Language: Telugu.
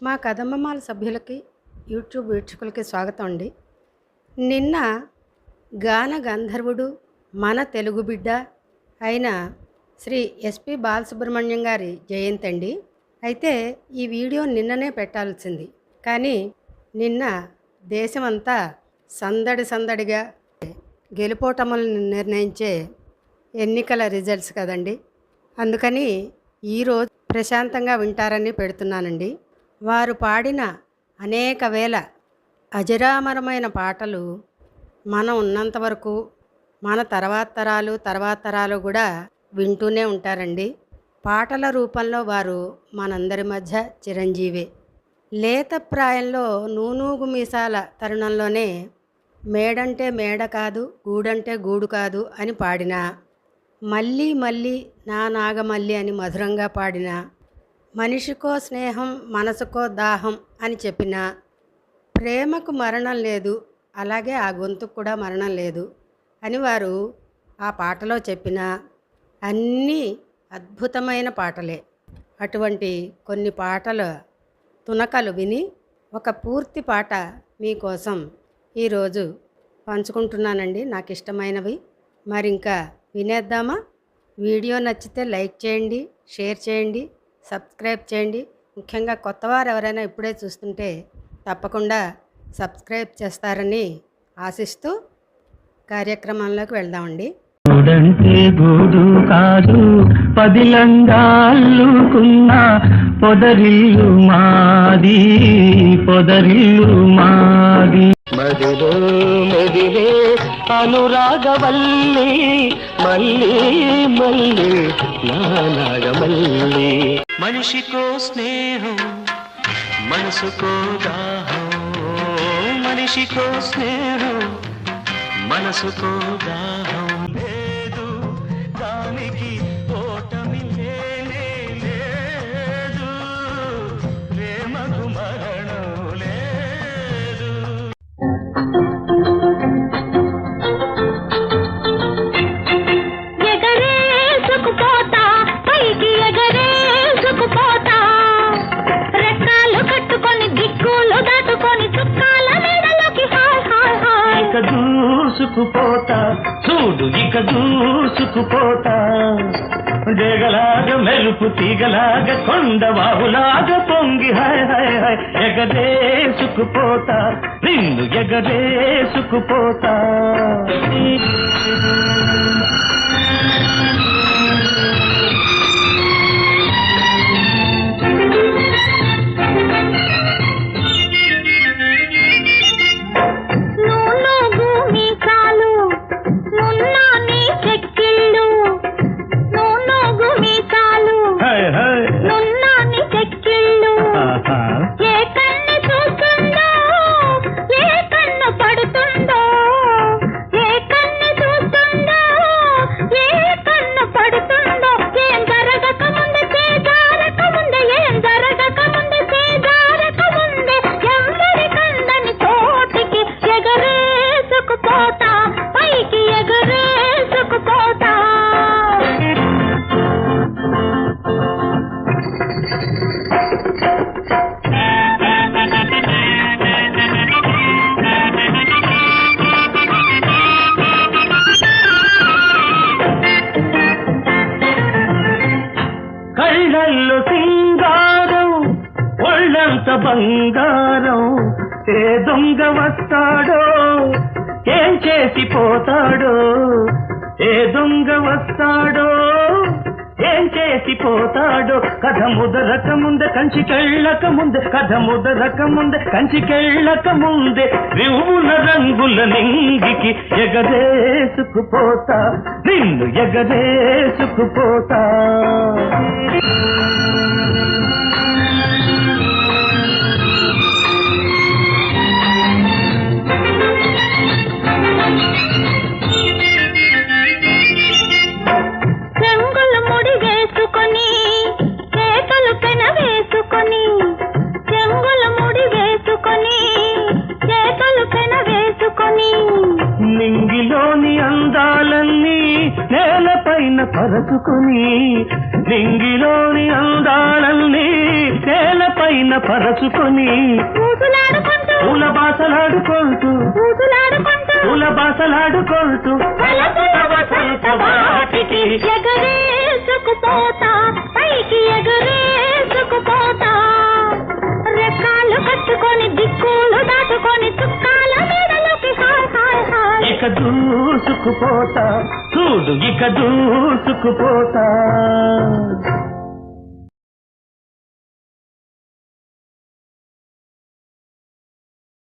మా కదమ్మమాల సభ్యులకి యూట్యూబ్ వీక్షకులకి స్వాగతం అండి. నిన్న గాన గంధర్వుడు మన తెలుగు బిడ్డ అయిన శ్రీ ఎస్పి బాలసుబ్రహ్మణ్యం గారి జయంతి అండి. అయితే ఈ వీడియో నిన్ననే పెట్టాల్సింది, కానీ నిన్న దేశమంతా సందడిగా గెలుపోటములను నిర్ణయించే ఎన్నికల రిజల్ట్స్ కదండి. అందుకని ఈరోజు ప్రశాంతంగా వింటారని పెడుతున్నానండి. వారు పాడిన అనేక వేల అజరామరమైన పాటలు మనం ఉన్నంత వరకు మన తర్వాత తరాలు కూడా వింటూనే ఉంటారండి. పాటల రూపంలో వారు మనందరి మధ్య చిరంజీవే. లేత ప్రాయంలో నూనూగు మీసాల తరుణంలోనే మేడంటే మేడ కాదు, గూడంటే గూడు కాదు అని పాడిన, మళ్ళీ మళ్ళీ నా నాగమల్లి అని మధురంగా పాడిన, మనిషికో స్నేహం మనసుకో దాహం అని చెప్పిన, ప్రేమకు మరణం లేదు అలాగే ఆ గొంతుకు కూడా మరణం లేదు అని వారు ఆ పాటలో చెప్పిన అన్నీ అద్భుతమైన పాటలే. అటువంటి కొన్ని పాటల తునకలు విని ఒక పూర్తి పాట మీకోసం ఈరోజు పంచుకుంటున్నానండి, నాకు ఇష్టమైనవి. మరి ఇంకా వినేద్దామా? వీడియో నచ్చితే లైక్ చేయండి, షేర్ చేయండి, సబ్స్క్రైబ్ చేయండి. ముఖ్యంగా కొత్తవారు ఎవరైనా ఇప్పుడే చూస్తుంటే తప్పకుండా సబ్స్క్రైబ్ చేస్తారని ఆశిస్తూ కార్యక్రమంలోకి వెళ్దామండి. గూడంటే గూడు కాదు, పదిలంగాళ్ళుకున్న పొదరిల్లు మాది, పొదరిల్లు మాది. మదిలో మెదిలే అనురాగవల్లి, మళ్ళీ మళ్ళీ నా నాగమల్లి. మనిషికో స్నేహం మనసుకో దాహం, మనిషికో స్నేహం మనసుకో దాహం. లేదు దానికి ఓటమి లేనే లేదు, ప్రేమకు మరణం లేదు. ఎగరేసుకుపోతా పైకి, ఎగరేసుకుపోతా, రెక్కలు కట్టుకొని దిక్కులు దాటుకొని చుక్కాల నీడలోకి హాయ్ హాయ్ హాయ్. ఇక దూసుకుపోతా చూడు, ఇక దూసుకుపోతా, జగలాగా మెరుపు తీగలాగా కొండవాగులాగా పొంగి హాయ్ హాయ్ హాయ్. ఎగరేసుకుపోతా నిన్ను, ఎగరేసుకుపోతా. కళ్ళల్లో సింగారం, ఒళ్ళంత బంగారం, ఏ దొంగ వస్తాడో ఏం చేసి పోతాడో, ఏ దొంగ వస్తాడో ఏం చేసి పోతాడో. కథ ముదరక ముందే కంచికెళ్ళక ముందే, కథ ముదరక ముందే కంచికెళ్ళక ముందే, రివ్వుల రంగుల నింగికి ఎగరేసుకుపోతా నిన్ను, ఎగరేసుకుపోతా. నింగిలోని అందాలన్నీ నేలపైన పరచుకుని నింగిలోని అందాలన్నీ నేలపైన పరచుకొని ఊసులాడుకుంటూ పూల బాసలాడుకుంటూ ఊసులాడుకుంటూ పూల బాసలాడుకుంటూ వలపుల వసంత వాటికి ఎగరేసుకుపోతా పైకి ఎగరేసుకుపోతా రెక్కాలు కట్టుకొని దిక్కులు దాటుకొని చుక్కాల నీడలోకి హాయ్ హాయ్ హాయ్ ఇక దూసుకుపోతా చూడు ఇక దూసుకుపోతా